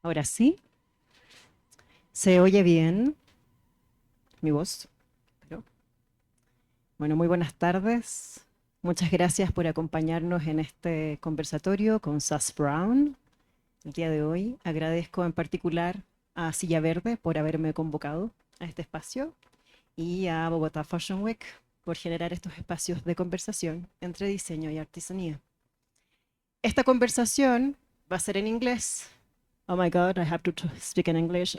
Ahora sí, ¿se oye bien mi voz? Pero, bueno, muy buenas tardes. Muchas gracias por acompañarnos en este conversatorio con Sass Brown. El día de hoy agradezco en particular a Silla Verde por haberme convocado a este espacio y a Bogotá Fashion Week por generar estos espacios de conversación entre diseño y artesanía. Esta conversación va a ser en inglés. Oh my God, I have to speak in English.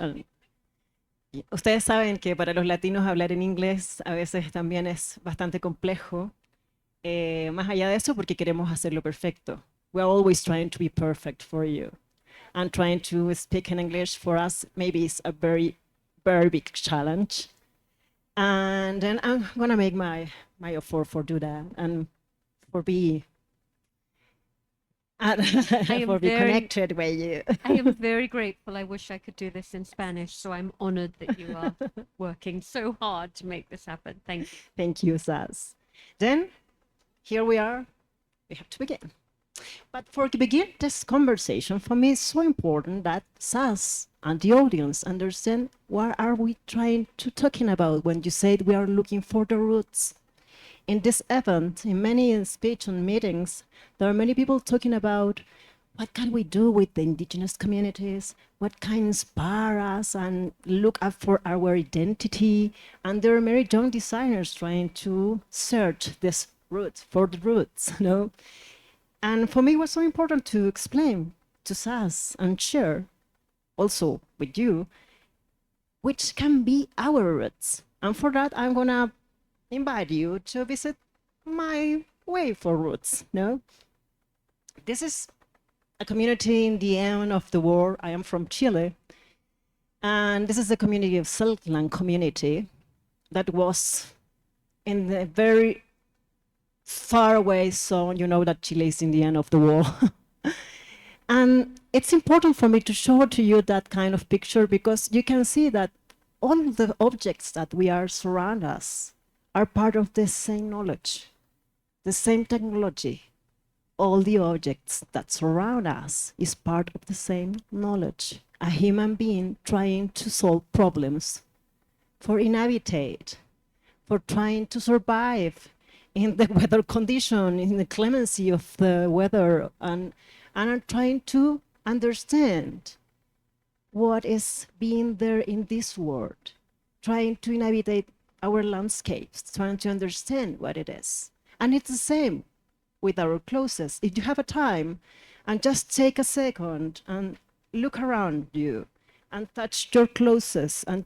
Ustedes saben que para los latinos hablar en inglés a veces también es bastante complejo. Más allá de eso, porque queremos hacerlo perfecto. We're always trying to be perfect for you. And trying to speak in English for us maybe is a very, very big challenge. And then I'm gonna make my effort for do that and for be for be connected with you. I am very grateful. I wish I could do this in Spanish, so I'm honored that you are working so hard to make this happen. Thank you. Thank you, Saz. Then, here we are. We have to begin. But for to begin this conversation, for me, it's so important that Saz and the audience understand what are we trying to talking about when you said we are looking for the roots. In this event, in many speech and meetings, there are many people talking about what can we do with the indigenous communities, what can inspire us and look up for our identity. And there are many young designers trying to search this root for the roots, you know. And for me, it was so important to explain to Saz and share also with you which can be our roots. And for that, I'm gonna invite you to visit my way for roots. No, this is a community in the end of the world. I am from Chile, and this is a community of Silkland community that was in the very far away zone. You know that Chile is in the end of the world. And it's important for me to show to you that kind of picture because you can see that all the objects that we are surround us are part of the same knowledge, the same technology. All the objects that surround us is part of the same knowledge. A human being trying to solve problems, for inhabitate, for trying to survive in the weather condition, in the clemency of the weather, and are trying to understand what is being there in this world, trying to inhabit our landscapes, trying to understand what it is. And it's the same with our clothes. If you have a time and just take a second and look around you and touch your clothes and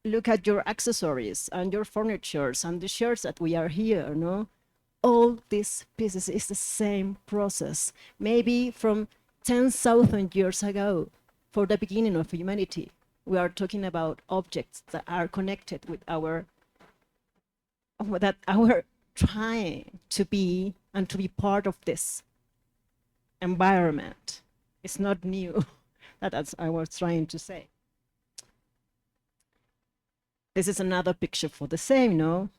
look at your accessories and your furnitures and the shirts that we are here, no? All these pieces is the same process, maybe from 10,000 years ago, for the beginning of humanity. We are talking about objects that are connected with that our trying to be and to be part of this environment. It's not new. That's I was trying to say. This is another picture for the same, no?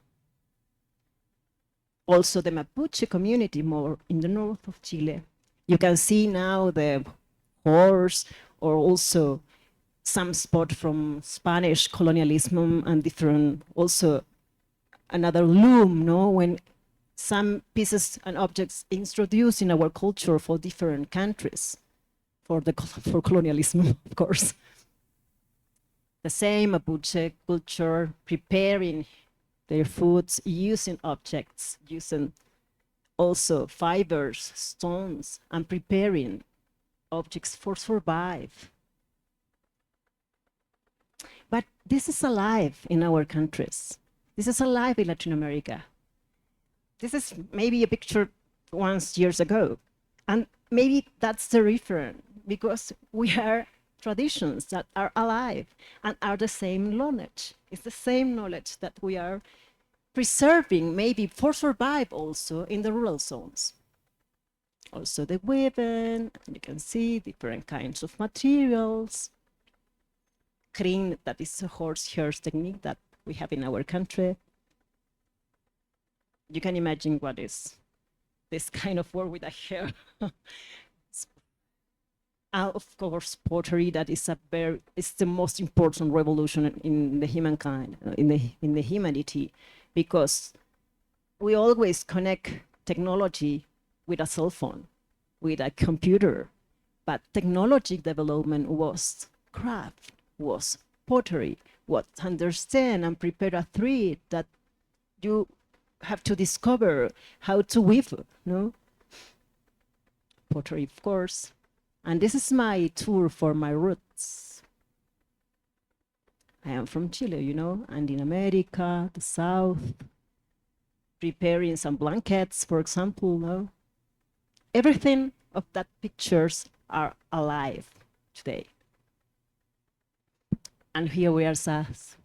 Also the Mapuche community more in the north of Chile. You can see now the horse or also some spot from Spanish colonialism and different, also another loom, no? When some pieces and objects introduced in our culture for different countries, for colonialism, of course. The same Mapuche culture, preparing their foods, using objects, using also fibers, stones, and preparing objects for survive. But this is alive in our countries. This is alive in Latin America. This is maybe a picture once years ago. And maybe that's the reference because we are traditions that are alive and are the same knowledge. It's the same knowledge that we are preserving maybe for survive also in the rural zones. Also the weaving, you can see different kinds of materials. Kring, that is a horse hair technique that we have in our country. You can imagine what is this kind of work with a hair. Of course, pottery, that is it's the most important revolution in the humankind, in the humanity, because we always connect technology with a cell phone, with a computer, but technology development was craft, was pottery, was understand and prepare a thread that you have to discover how to weave, no? Pottery, of course. And this is my tour for my roots. I am from Chile, you know, and in America, the South, preparing some blankets, for example, no? Everything of that pictures are alive today. And here we are, Sas.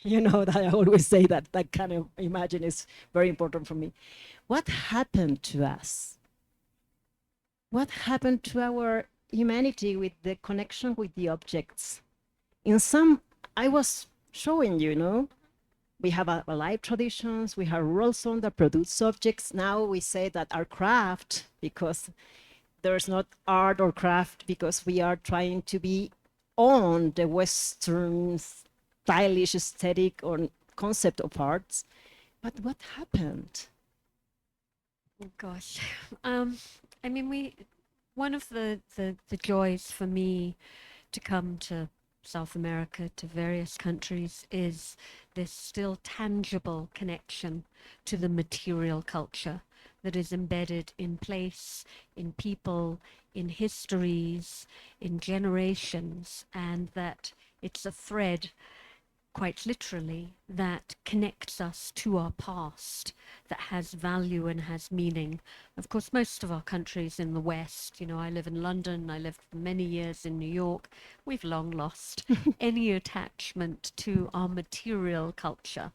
You know that I always say that that kind of imagine is very important for me. What happened to us? What happened to our humanity with the connection with the objects? In some, I was showing you, know, we have a live traditions, we have rules on that produce objects. Now we say that our craft, because there's not art or craft, because we are trying to be on the Western stylish aesthetic or concept of arts. But what happened? Oh gosh. I mean, one of the joys for me to come to South America, to various countries, is this still tangible connection to the material culture that is embedded in place, in people, in histories, in generations, and that it's a thread, quite literally, that connects us to our past, that has value and has meaning. Of course, most of our countries in the West, you know, I live in London, I lived for many years in New York, we've long lost any attachment to our material culture.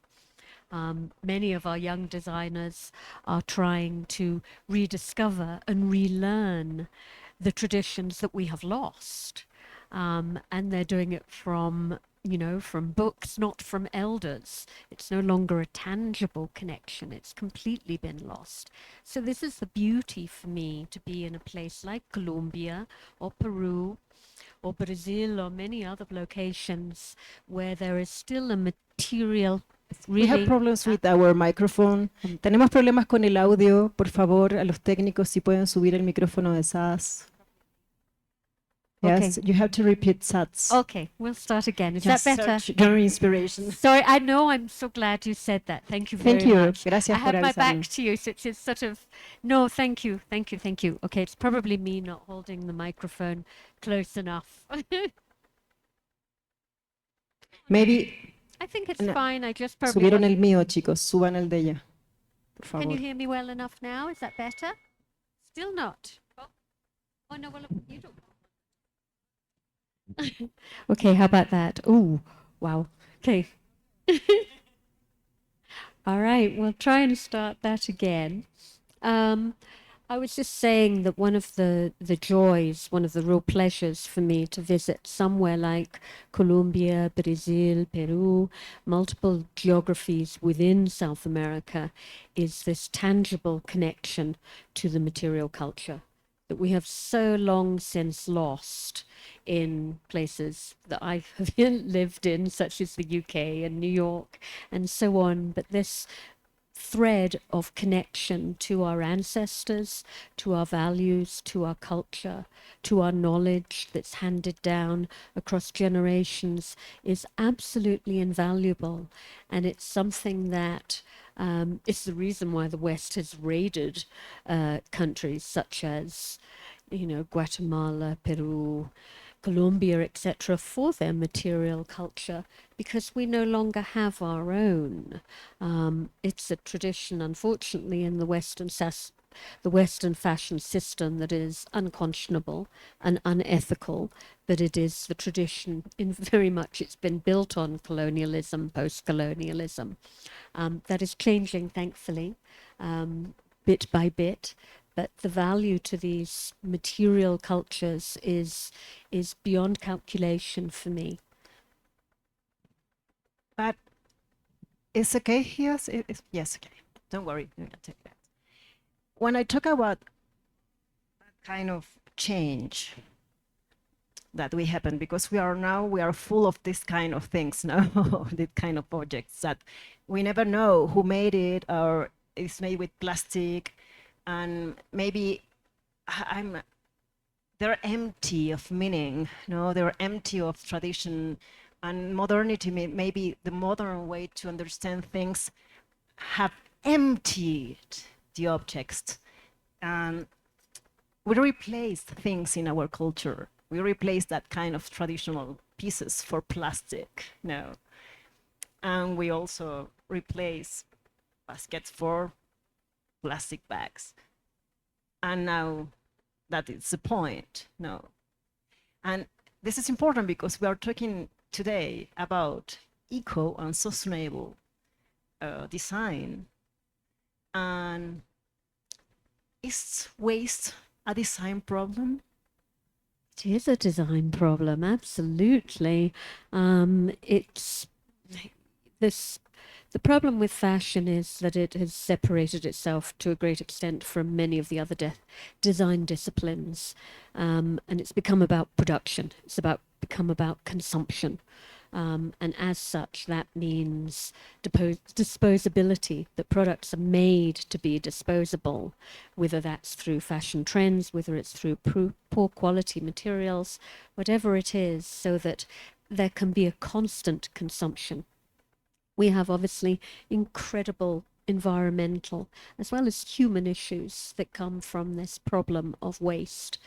Many of our young designers are trying to rediscover and relearn the traditions that we have lost. And they're doing it from, you know, from books, not from elders. It's no longer a tangible connection. It's completely been lost. So this is the beauty for me, to be in a place like Colombia or Peru or Brazil or many other locations where there is still a material. We have Really, problems with our microphone. Tenemos problemas con el audio. Por favor, a los técnicos, si pueden subir el micrófono de Sas. Yes, Okay. you have to repeat Sats. Okay, we'll start again. Is Just that better? search your inspiration. Sorry, I know. I'm so glad you said that. Thank you very Thank you. much. Gracias I por have my back avisarme. to you, so it's sort of. No, thank you, thank you, thank you. Okay, it's probably me not holding the microphone close enough. Maybe I think it's No. fine. I just probably. subieron el mío, chicos. Suban el de ella. Por Can favor. you hear me well enough now? Is that better? Still not. Oh no, well you don't. Okay, how about that? Ooh, wow. Okay. All right, we'll try and start that again. I was just saying that one of the joys, one of the real pleasures for me to visit somewhere like Colombia, Brazil, Peru, multiple geographies within South America, is this tangible connection to the material culture that we have so long since lost in places that I have lived in, such as the UK and New York and so on. But this thread of connection to our ancestors, to our values, to our culture, to our knowledge that's handed down across generations is absolutely invaluable. And it's something that it's the reason why the West has raided countries such as, you know, Guatemala, Peru, Colombia, etc., for their material culture, because we no longer have our own. It's a tradition, unfortunately, in the Western fashion system that is unconscionable and unethical, but it is the tradition in very much it's been built on colonialism, post-colonialism. That is changing, thankfully, bit by bit. But the value to these material cultures is beyond calculation for me. But it's okay. Yes, okay. Don't worry. You can take that. When I talk about that kind of change that we happen, because we are full of this kind of things now, this kind of projects that we never know who made it, or it's made with plastic, and maybe they're empty of meaning, they're empty of tradition, and modernity, maybe the modern way to understand things, have emptied the objects, and we replaced things in our culture. We replace that kind of traditional pieces for plastic, and we also replace baskets for plastic bags. And now that is the point, And this is important because we are talking today about eco and sustainable design. And is waste a design problem? It is a design problem, absolutely. It's this. The problem with fashion is that it has separated itself to a great extent from many of the other design disciplines, and it's become about production. It's become about consumption. And as such, that means disposability, that products are made to be disposable, whether that's through fashion trends, whether it's through poor quality materials, whatever it is, so that there can be a constant consumption. We have obviously incredible environmental as well as human issues that come from this problem of waste,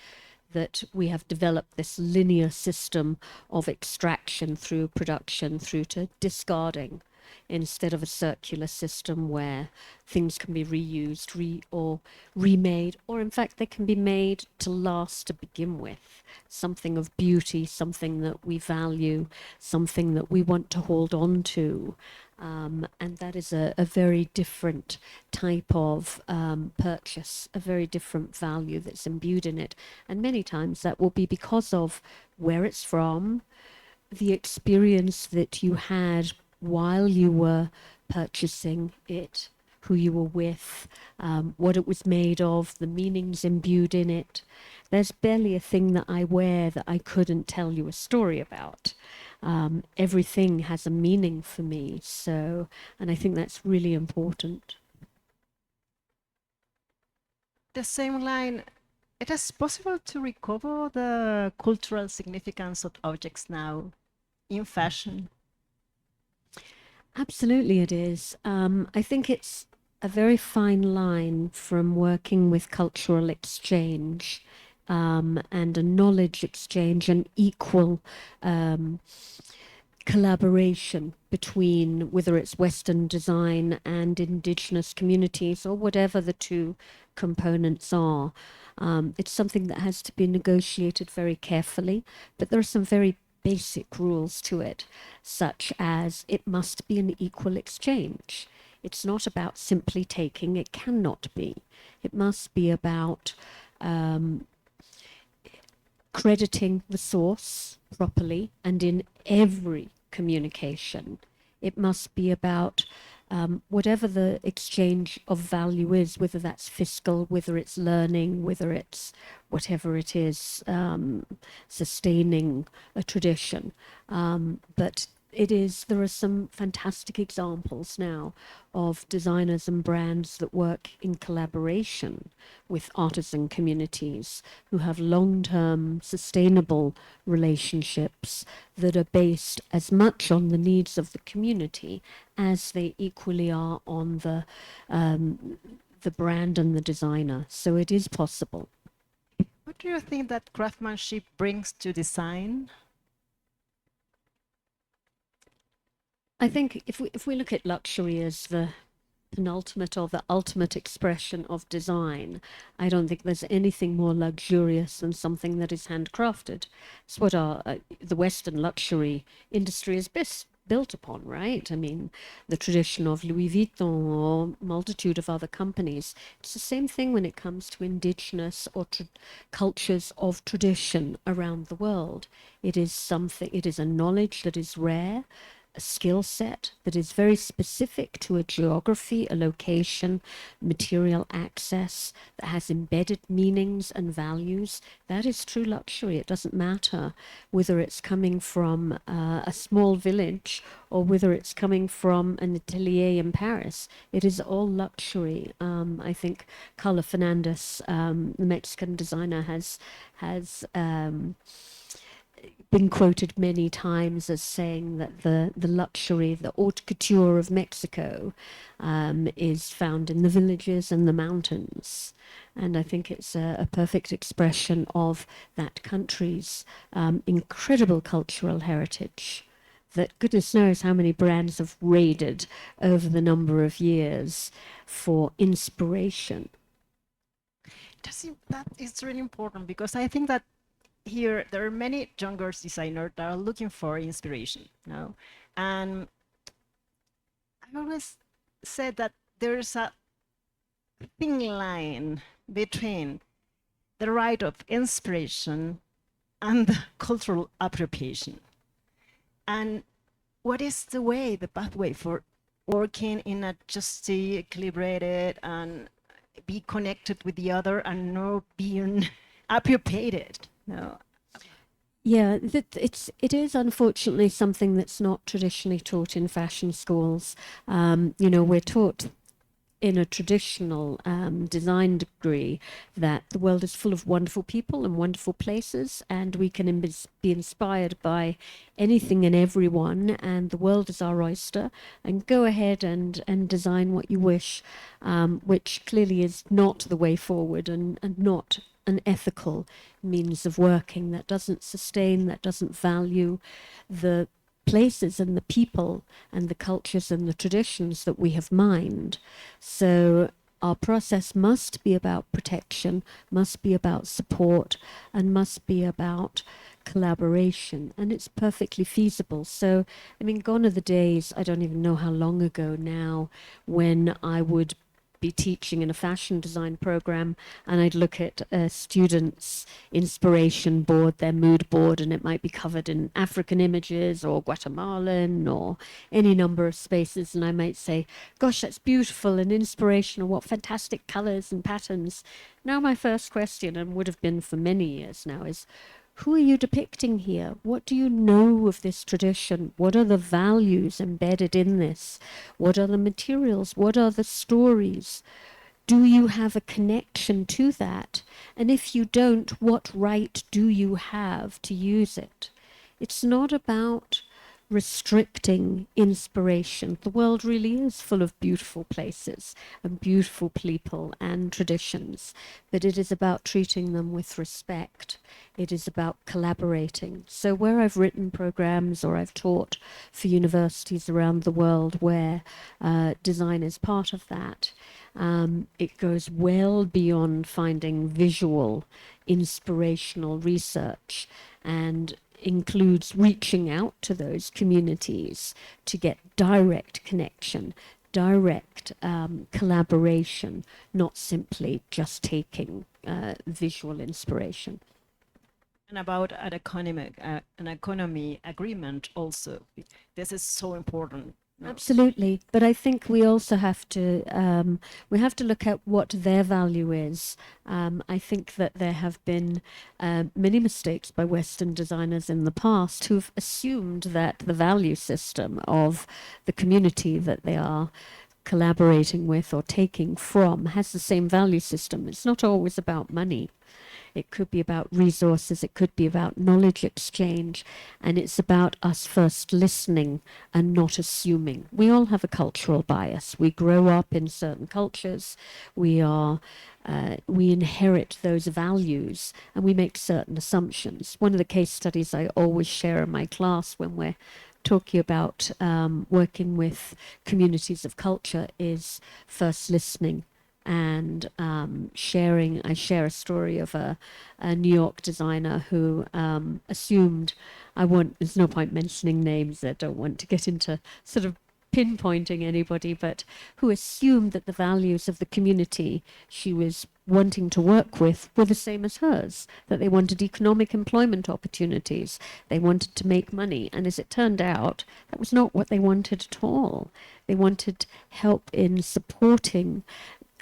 that we have developed this linear system of extraction through production through to discarding, instead of a circular system where things can be reused or remade, or in fact they can be made to last to begin with, something of beauty, something that we value, something that we want to hold on to. And that is a very different type of purchase, a very different value that's imbued in it. And many times that will be because of where it's from, the experience that you had while you were purchasing it, who you were with, what it was made of, the meanings imbued in it. There's barely a thing that I wear that I couldn't tell you a story about. Everything has a meaning for me, and I think that's really important. The same line, it is possible to recover the cultural significance of objects now in fashion. Absolutely, it is. I think it's a very fine line from working with cultural exchange and a knowledge exchange and equal collaboration between whether it's Western design and indigenous communities or whatever the two components are. It's something that has to be negotiated very carefully, but there are some very basic rules to it, such as it must be an equal exchange. It's not about simply taking, it cannot be. It must be about crediting the source properly and in every communication. It must be about whatever the exchange of value is, whether that's fiscal, whether it's learning, whether it's whatever it is, sustaining a tradition. But there are some fantastic examples now of designers and brands that work in collaboration with artisan communities who have long-term sustainable relationships that are based as much on the needs of the community as they equally are on the brand and the designer. So it is possible. What do you think that craftsmanship brings to design? I think if we look at luxury as the penultimate or the ultimate expression of design, I don't think there's anything more luxurious than something that is handcrafted. It's what the Western luxury industry is built upon, right? I mean, the tradition of Louis Vuitton or multitude of other companies. It's the same thing when it comes to indigenous or cultures of tradition around the world. It is a knowledge that is rare, a skill set that is very specific to a geography, a location, material access, that has embedded meanings and values, that is true luxury. It doesn't matter whether it's coming from a small village or whether it's coming from an atelier in Paris. It is all luxury. I think Carla Fernandez, the Mexican designer, has been quoted many times as saying that the luxury, the haute couture of Mexico is found in the villages and the mountains. And I think it's a perfect expression of that country's incredible cultural heritage that goodness knows how many brands have raided over the number of years for inspiration. That is really important, because I think that here there are many younger designers that are looking for inspiration, no? And I always said that there's a thin line between the right of inspiration and the cultural appropriation. And what is the pathway for working in a just equilibrated and be connected with the other and not being appropriated? No. Yeah, it is unfortunately something that's not traditionally taught in fashion schools. We're taught in a traditional design degree that the world is full of wonderful people and wonderful places, and we can be inspired by anything and everyone, and the world is our oyster, and go ahead and design what you wish, which clearly is not the way forward and not an ethical means of working, that doesn't sustain, that doesn't value the places and the people and the cultures and the traditions that we have mined. So our process must be about protection, must be about support, and must be about collaboration, and it's perfectly feasible. So, I mean, gone are the days, I don't even know how long ago now, when I would be teaching in a fashion design program and I'd look at a student's inspiration board, their mood board, and it might be covered in African images or Guatemalan or any number of spaces, and I might say, gosh, that's beautiful and inspirational, what fantastic colors and patterns. Now my first question, and would have been for many years now, is who are you depicting here? What do you know of this tradition? What are the values embedded in this? What are the materials? What are the stories? Do you have a connection to that? And if you don't, what right do you have to use it? It's not about restricting inspiration. The world really is full of beautiful places and beautiful people and traditions, but it is about treating them with respect. It is about collaborating. So where I've written programs or I've taught for universities around the world where design is part of that, it goes well beyond finding visual, inspirational research, and includes reaching out to those communities to get direct connection, direct collaboration, not simply just taking visual inspiration. And about an economy agreement also. This is so important. No? Absolutely, but I think we also have to look at what their value is. I think that there have been many mistakes by Western designers in the past who've assumed that the value system of the community that they are collaborating with or taking from has the same value system. It's not always about money. It could be about resources, it could be about knowledge exchange, and it's about us first listening and not assuming. We all have a cultural bias. We grow up in certain cultures, we inherit those values, and we make certain assumptions. One of the case studies I always share in my class when we're talking about working with communities of culture is first listening. And I share a story of a New York designer who assumed, there's no point mentioning names, I don't want to get into sort of pinpointing anybody, but who assumed that the values of the community she was wanting to work with were the same as hers, that they wanted economic employment opportunities, they wanted to make money. And as it turned out, that was not what they wanted at all. They wanted help in supporting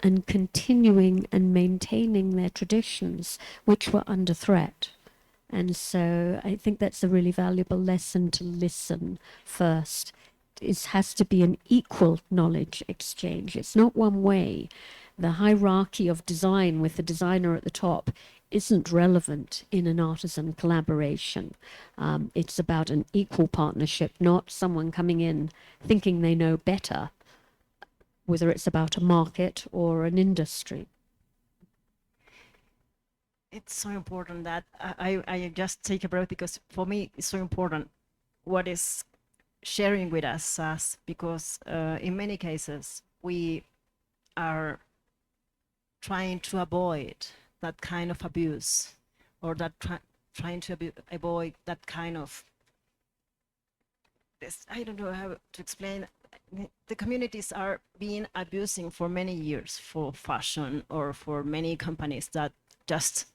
and continuing and maintaining their traditions, which were under threat. And so I think that's a really valuable lesson, to listen first. It has to be an equal knowledge exchange. It's not one way. The hierarchy of design with the designer at the top isn't relevant in an artisan collaboration. It's about an equal partnership, not someone coming in thinking they know better, whether it's about a market or an industry. It's so important that I just take a breath, because for me it's so important what is sharing with us, because in many cases we are trying to avoid that kind of abuse, or that trying to avoid that kind of this. I don't know how to explain. The communities are being abusing for many years for fashion, or for many companies that just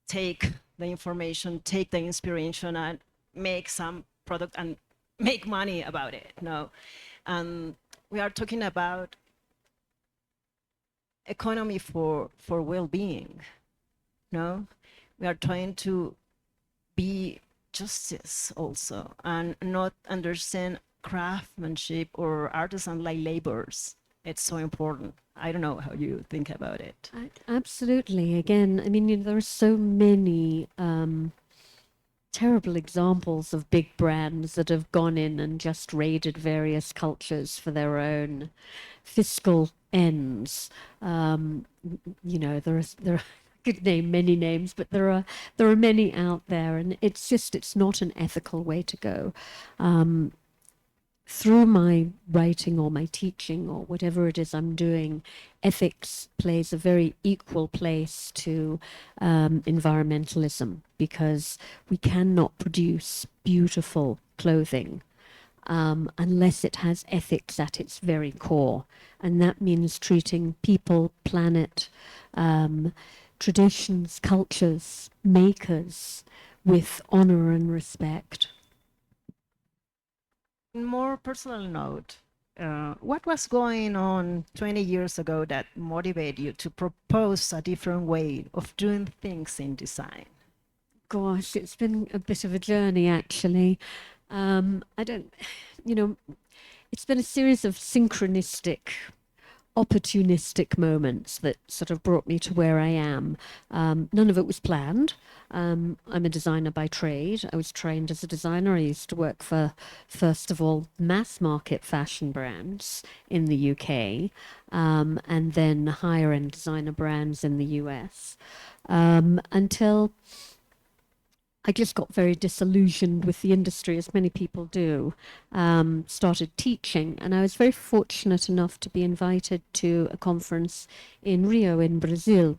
take the information, take the inspiration, and make some product and make money about it. No, we are talking about economy for well-being. No, we are trying to be justice also, and not understand craftsmanship or artisan like labors. It's so important. I don't know how you think about it. Absolutely. Again, I mean, there are so many terrible examples of big brands that have gone in and just raided various cultures for their own fiscal ends. There are I could name many names, but there are many out there, and it's not an ethical way to go. Through my writing or my teaching or whatever it is I'm doing, ethics plays a very equal place to environmentalism, because we cannot produce beautiful clothing unless it has ethics at its very core. And that means treating people, planet, traditions, cultures, makers with honor and respect. More personal note, what was going on 20 years ago that motivated you to propose a different way of doing things in design? Gosh, it's been a bit of a journey, actually. It's been a series of synchronistic, opportunistic moments that sort of brought me to where I am. None of it was planned. I'm a designer by trade. I was trained as a designer. I used to work for, first of all, mass market fashion brands in the UK, and then higher end designer brands in the US, until I just got very disillusioned with the industry, as many people do, started teaching, and I was very fortunate enough to be invited to a conference in Rio in Brazil.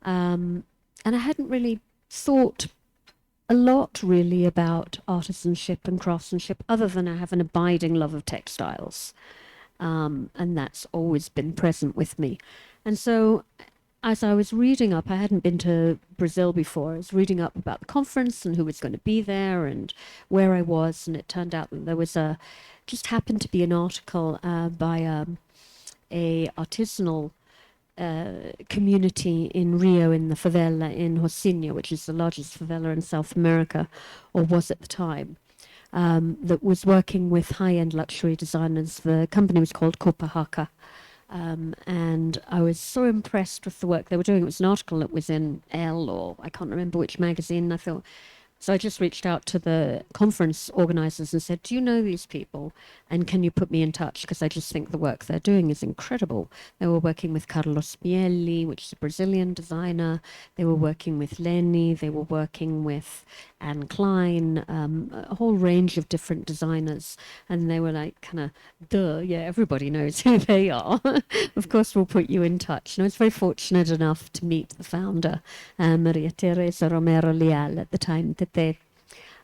And I hadn't really thought a lot really about artisanship and craftsmanship, other than I have an abiding love of textiles. And that's always been present with me. And so as I was reading up, I hadn't been to Brazil before. I was reading up about the conference and who was going to be there and where I was. And it turned out that there was just happened to be an article by a artisanal community in Rio, in the favela in Rocinha, which is the largest favela in South America, or was at the time, that was working with high-end luxury designers. The company was called Copa. And I was so impressed with the work they were doing. It was an article that was in Elle, or I can't remember which magazine. I thought, so I just reached out to the conference organizers and said, do you know these people? And can you put me in touch? Because I just think the work they're doing is incredible. They were working with Carlos Miele, which is a Brazilian designer. They were working with Lenny. They were working with Anne Klein, a whole range of different designers. And they were like, kind of, duh, yeah, everybody knows who they are. Of course, we'll put you in touch. And I was very fortunate enough to meet the founder, Maria Teresa Romero Leal, at the time that they,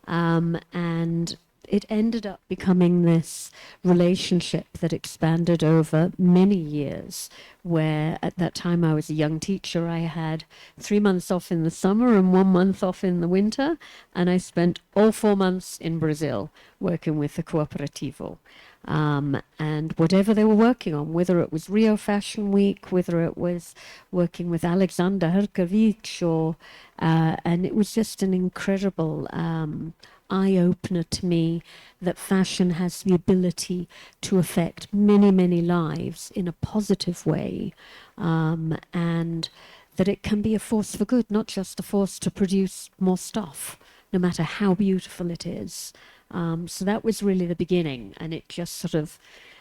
and it ended up becoming this relationship that expanded over many years, where at that time I was a young teacher. I had 3 months off in the summer and 1 month off in the winter, and I spent all 4 months in Brazil working with the Cooperativo. And whatever they were working on, whether it was Rio Fashion Week, whether it was working with Alexander Herkovich, and it was just an incredible eye-opener to me that fashion has the ability to affect many, many lives in a positive way, and that it can be a force for good, not just a force to produce more stuff, no matter how beautiful it is. So that was really the beginning, and it just sort of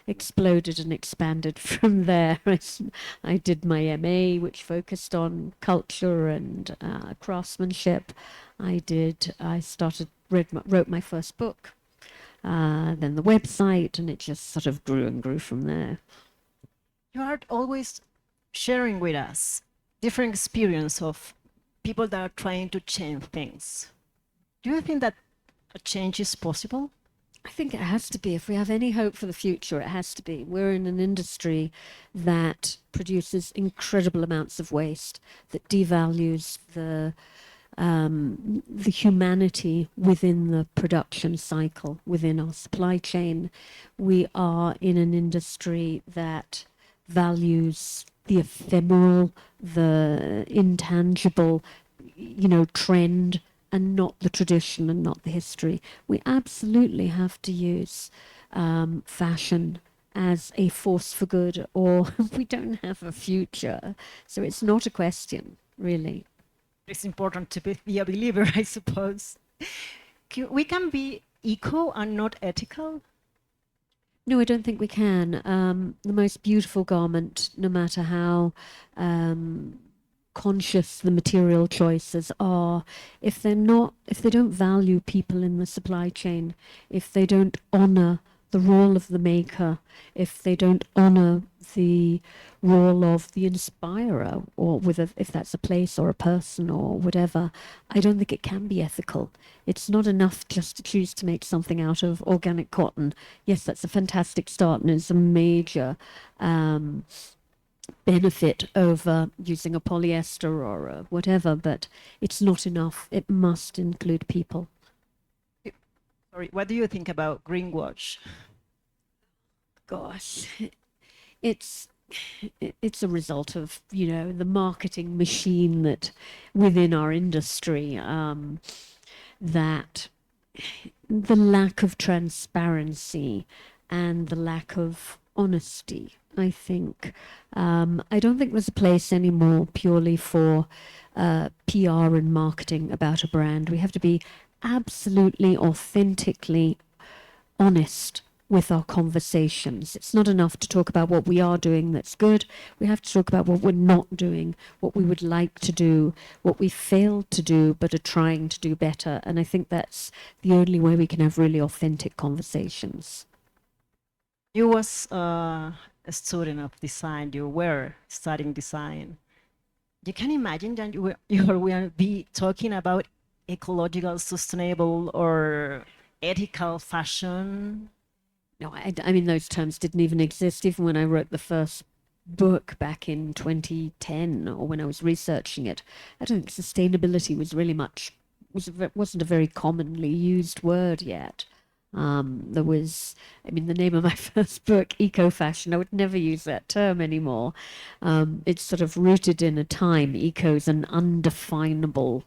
exploded and expanded from there. I did my MA, which focused on culture and craftsmanship. Wrote my first book, then the website, and it just sort of grew and grew from there. You are always sharing with us different experience of people that are trying to change things. Do you think that a change is possible? I think it has to be. If we have any hope for the future, it has to be. We're in an industry that produces incredible amounts of waste, that devalues the humanity within the production cycle, within our supply chain. We are in an industry that values the ephemeral, the intangible, trend, and not the tradition and not the history. We absolutely have to use fashion as a force for good, or we don't have a future. So it's not a question, really. It's important to be a believer, I suppose. We can be eco and not ethical? No, I don't think we can. The most beautiful garment, no matter how conscious the material choices are, if they don't value people in the supply chain, if they don't honor the role of the maker, if they don't honor the role of the inspirer, or if that's a place or a person or whatever, I don't think it can be ethical. It's not enough just to choose to make something out of organic cotton. Yes, that's a fantastic start and is a major benefit over using a polyester or a whatever, but it's not enough. It must include people. Sorry, what do you think about greenwash? Gosh, it's a result of the marketing machine that within our industry, that the lack of transparency and the lack of honesty, I think. I don't think there's a place anymore purely for PR and marketing about a brand. We have to be absolutely, authentically honest with our conversations. It's not enough to talk about what we are doing that's good. We have to talk about what we're not doing, what we would like to do, what we failed to do but are trying to do better. And I think that's the only way we can have really authentic conversations. You was a student of design. You were studying design. You can imagine that you will be talking about ecological, sustainable, or ethical fashion. No, I mean, those terms didn't even exist even when I wrote the first book back in 2010, or when I was researching it. I don't think sustainability was really wasn't a very commonly used word yet. The name of my first book, Eco Fashion, I would never use that term anymore. It's sort of rooted in a time. Eco is an undefinable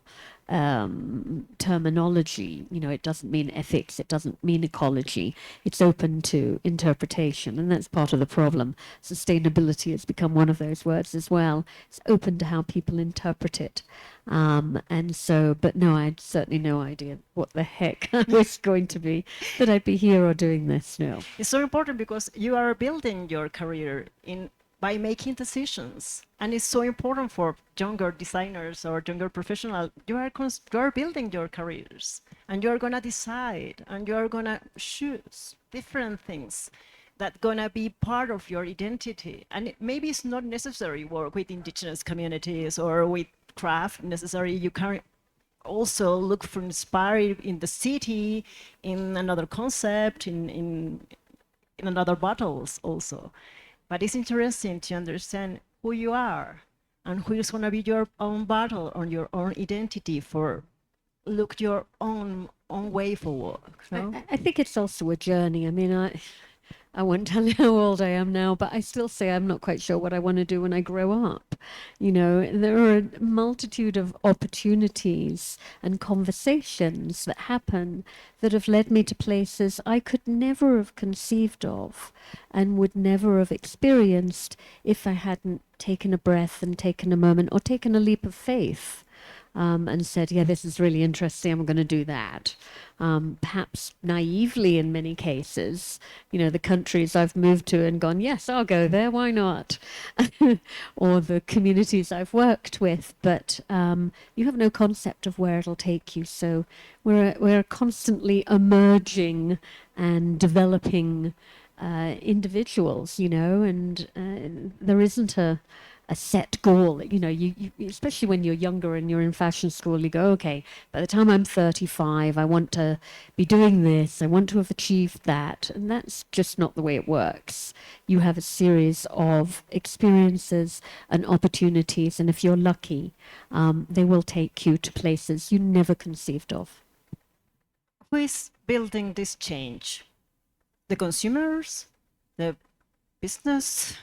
terminology. It doesn't mean ethics, it doesn't mean ecology. It's open to interpretation, and that's part of the problem. Sustainability has become one of those words as well. It's open to how people interpret it. But no, I had certainly no idea what the heck I was going to be, that I'd be here or doing this. No. It's so important because you are building your career by making decisions, and it's so important for younger designers or younger professionals. You are building your careers, and you are gonna decide, and you are gonna choose different things that gonna be part of your identity. And maybe it's not necessary work with indigenous communities or with craft necessary. You can also look for inspired in the city, in another concept, in another battles also. But it's interesting to understand who you are and who is going to be your own battle or your own identity for look your own way forward. No? I think it's also a journey. I mean, I won't tell you how old I am now, but I still say I'm not quite sure what I want to do when I grow up. You know, there are a multitude of opportunities and conversations that happen that have led me to places I could never have conceived of and would never have experienced if I hadn't taken a breath and taken a moment or taken a leap of faith. And said, yeah, this is really interesting, I'm going to do that. Perhaps naively in many cases, you know, the countries I've moved to and gone, yes, I'll go there, why not? Or the communities I've worked with, but you have no concept of where it'll take you. So we're constantly emerging and developing individuals, you know, and there isn't a set goal. You know, you especially when you're younger and you're in fashion school, you go, okay, by the time I'm 35, I want to be doing this, I want to have achieved that. And that's just not the way it works. You have a series of experiences and opportunities, and if you're lucky, they will take you to places you never conceived of. Who is building this change? The consumers? The business?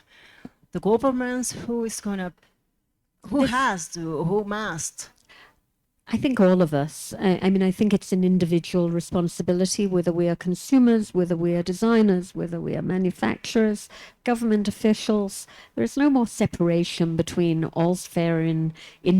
The governments? Who has to, who must? I think all of us. I mean, I think it's an individual responsibility, whether we are consumers, whether we are designers, whether we are manufacturers, government officials. There is no more separation between all's fair in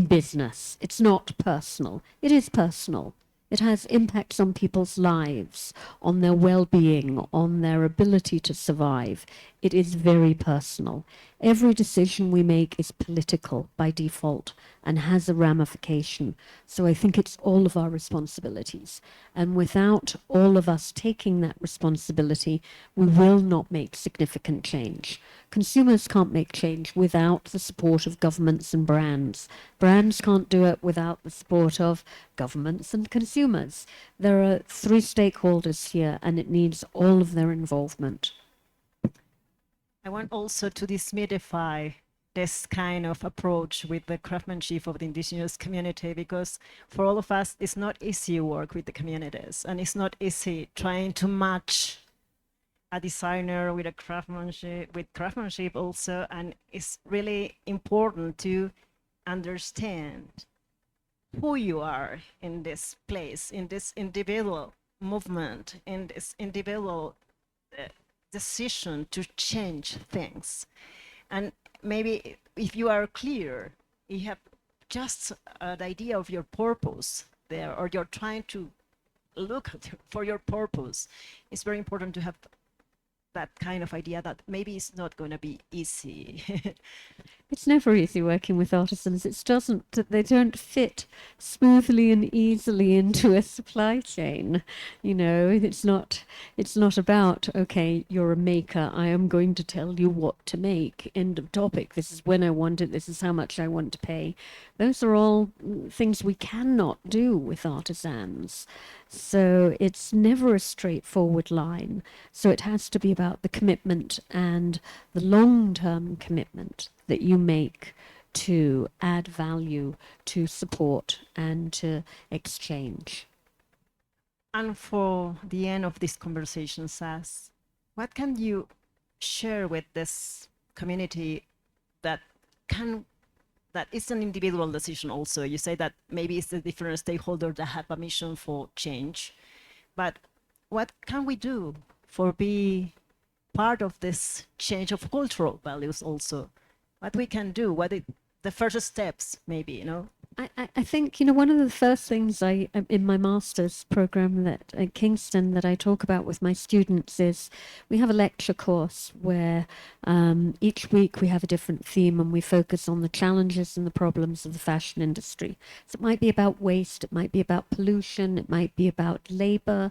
business. It's not personal. It is personal. It has impacts on people's lives, on their well-being, on their ability to survive. It is very personal. Every decision we make is political by default and has a ramification. So I think it's all of our responsibilities. And without all of us taking that responsibility, we will not make significant change. Consumers can't make change without the support of governments and brands. Brands can't do it without the support of governments and consumers. There are three stakeholders here, and it needs all of their involvement. I want also to demystify this kind of approach with the craftsmanship of the indigenous community, because for all of us, it's not easy work with the communities, and it's not easy trying to match a designer with craftsmanship also, and it's really important to understand who you are in this place, in this individual movement, in this individual decision to change things. And maybe if you are clear, you have just an idea of your purpose there, or you're trying to look for your purpose, it's very important to have that kind of idea that maybe it's not going to be easy. It's never easy working with artisans. They don't fit smoothly and easily into a supply chain. You know, it's not about, okay, you're a maker, I am going to tell you what to make, end of topic. This is when I want it, this is how much I want to pay. Those are all things we cannot do with artisans. So it's never a straightforward line. So it has to be about the commitment and the long-term commitment that you make to add value, to support, and to exchange. And for the end of this conversation, Sas, what can you share with this community that is an individual decision also? You say that maybe it's the different stakeholders that have a mission for change, but what can we do for be part of this change of cultural values also? What we can do, the first steps maybe, you know? I think, you know, one of the first things in my master's program at Kingston that I talk about with my students is we have a lecture course where each week we have a different theme and we focus on the challenges and the problems of the fashion industry. So it might be about waste, it might be about pollution, it might be about labor,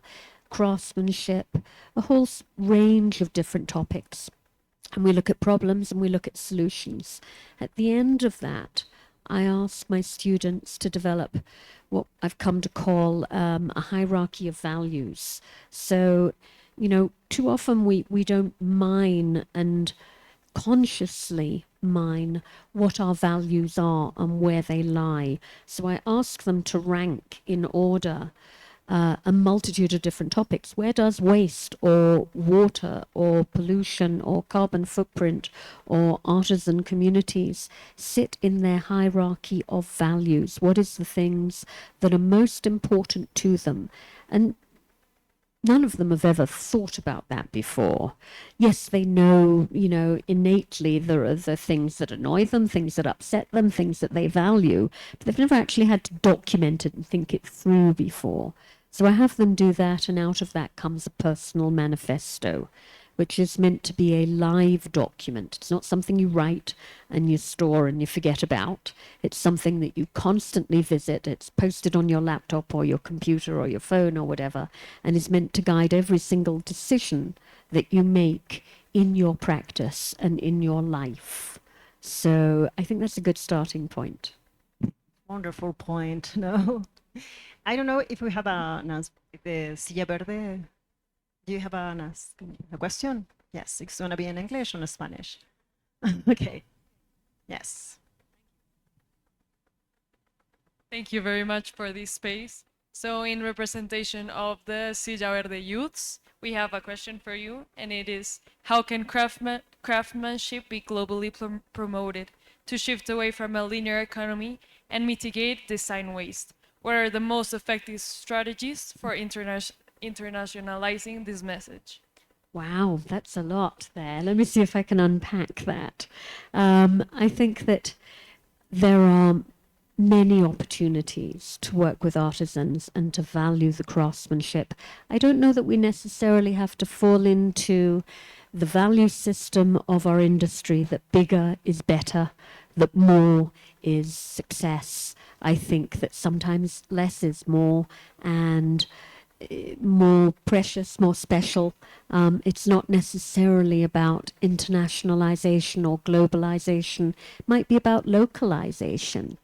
craftsmanship, a whole range of different topics. And we look at problems and we look at solutions. At the end of that, I ask my students to develop what I've come to call a hierarchy of values. So, you know, too often we don't mine and consciously mine what our values are and where they lie. So I ask them to rank in order a multitude of different topics. Where does waste or water or pollution or carbon footprint or artisan communities sit in their hierarchy of values? What is the things that are most important to them? And none of them have ever thought about that before. Yes, they know, you know, innately there are the things that annoy them, things that upset them, things that they value, but they've never actually had to document it and think it through before. So I have them do that, and out of that comes a personal manifesto, which is meant to be a live document. It's not something you write and you store and you forget about. It's something that you constantly visit. It's posted on your laptop or your computer or your phone or whatever, and is meant to guide every single decision that you make in your practice and in your life. So I think that's a good starting point. Wonderful point. No, I don't know if we have the silla verde. Do you have a question? Yes, it's going to be in English or in Spanish. Okay. Yes. Thank you very much for this space. So in representation of the Silla Verde youths, we have a question for you, and it is, how can craftsmanship be globally promoted to shift away from a linear economy and mitigate design waste? What are the most effective strategies for internationalizing this message? Wow, that's a lot there. Let me see if I can unpack that. I think that there are many opportunities to work with artisans and to value the craftsmanship. I don't know that we necessarily have to fall into the value system of our industry that bigger is better, that more is success. I think that sometimes less is more, and more precious, more special. It's not necessarily about internationalization or globalization. It might be about localization.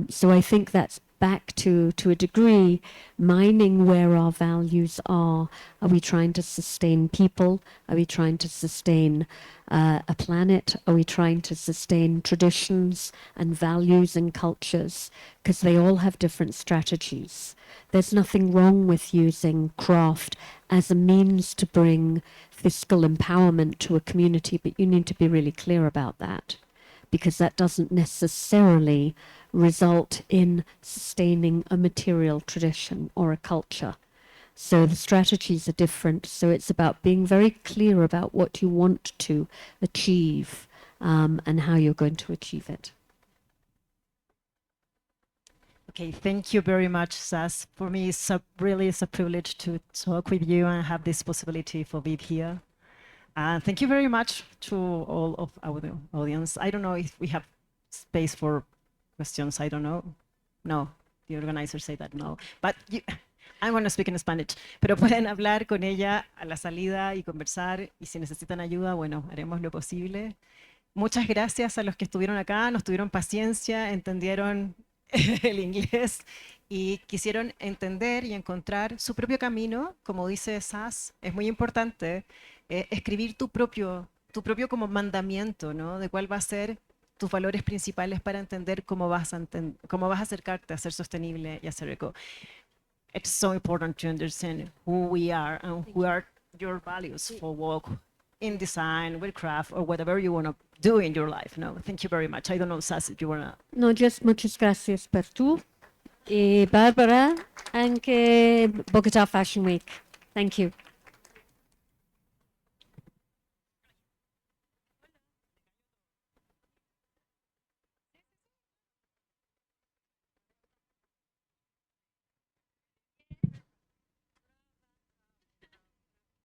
So I think that's back to a degree, mining where our values are. Are we trying to sustain people? Are we trying to sustain a planet? Are we trying to sustain traditions and values and cultures? Because they all have different strategies. There's nothing wrong with using craft as a means to bring fiscal empowerment to a community, but you need to be really clear about that, because that doesn't necessarily result in sustaining a material tradition or a culture. So the strategies are different. So it's about being very clear about what you want to achieve and how you're going to achieve it. Okay, thank you very much, Sas. For me, it's really a privilege to talk with you and have this possibility for being here. Thank you very much to all of our audience. I don't know if we have space for questions. I don't know. No, the organizers say that no. But I'm going to speak in Spanish. Pero pueden hablar con ella a la salida y conversar. Y si necesitan ayuda, bueno, haremos lo posible. Muchas gracias a los que estuvieron acá, nos tuvieron paciencia, entendieron el inglés y quisieron entender y encontrar su propio camino. Como dice Sas, es muy importante escribir tu propio como mandamiento, ¿no? De cuál va a ser tus valores principales para entender cómo vas a acercarte a ser sostenible y a ser eco. It's so important to understand who we are and who are your values for work in design, with craft, or whatever you want to do in your life. No, thank you very much. I don't know, Sas, if you want to... No, just muchas gracias per tú. Y Barbara, anche Bogota Fashion Week. Thank you.